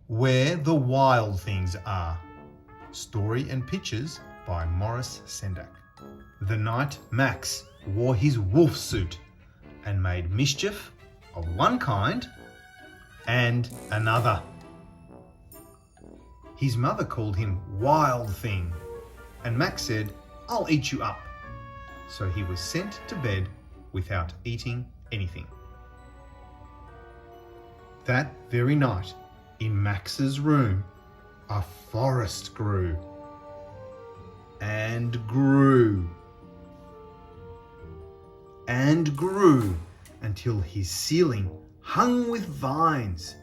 Where the Wild Things Are. Story and pictures by Maurice Sendak. The night Max wore his wolf suit and made mischief of one kind and another. His mother called him Wild Thing, and Max said, "I'll eat you up." So he was sent to bed without eating anything. That very night, in Max's room, a forest grew and grew and grew until his ceiling hung with vines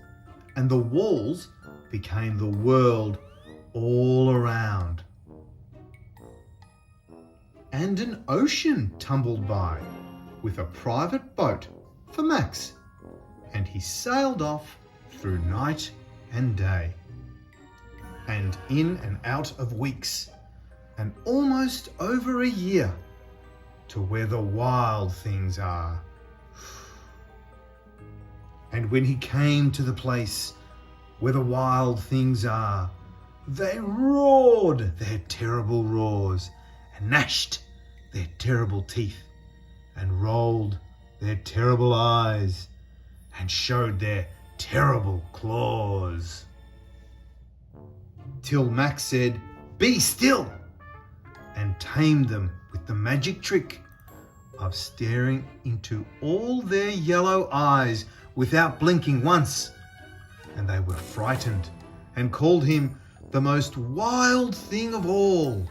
and the walls became the world all around. And an ocean tumbled by with a private boat for Max, and he sailed off through night and day, and in and out of weeks, and almost over a year, to where the wild things are. And when he came to the place where the wild things are, they roared their terrible roars, and gnashed their terrible teeth, and rolled their terrible eyes, and showed their terrible claws. Till Max said, "Be still," and tamed them with the magic trick of staring into all their yellow eyes without blinking once. And they were frightened and called him the most wild thing of all,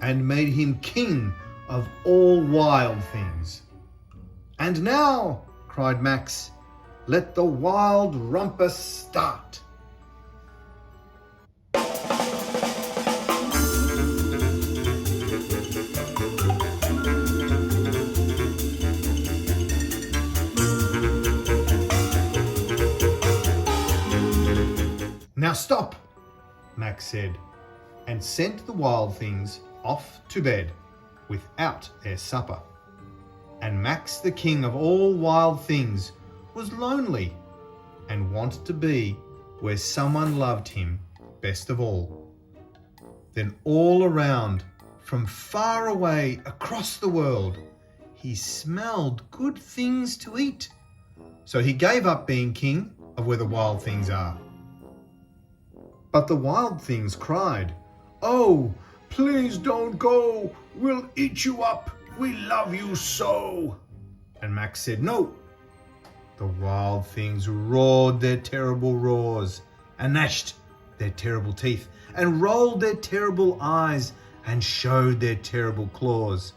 and made him king of all wild things. "And now," cried Max, "let the wild rumpus start." "Now stop," Max said, and sent the wild things off to bed without their supper. And Max, the king of all wild things, was lonely and wanted to be where someone loved him best of all. Then all around, from far away across the world, he smelled good things to eat. So he gave up being king of where the wild things are. But the wild things cried, "Oh, please don't go. We'll eat you up. We love you so." And Max said, "No." The wild things roared their terrible roars, and gnashed their terrible teeth, and rolled their terrible eyes, and showed their terrible claws.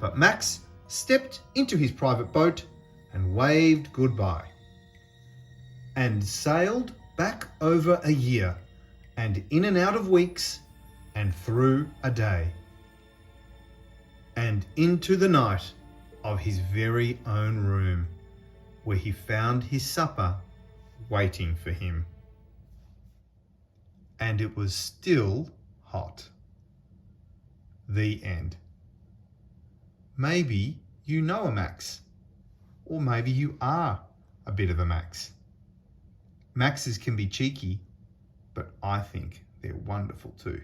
But Max stepped into his private boat and waved goodbye, and sailed back over a year, and in and out of weeks, and through a day, and into the night of his very own room, where he found his supper waiting for him. And it was still hot. The end. Maybe you know a Max, or maybe you are a bit of a Max. Maxes can be cheeky, but I think they're wonderful too.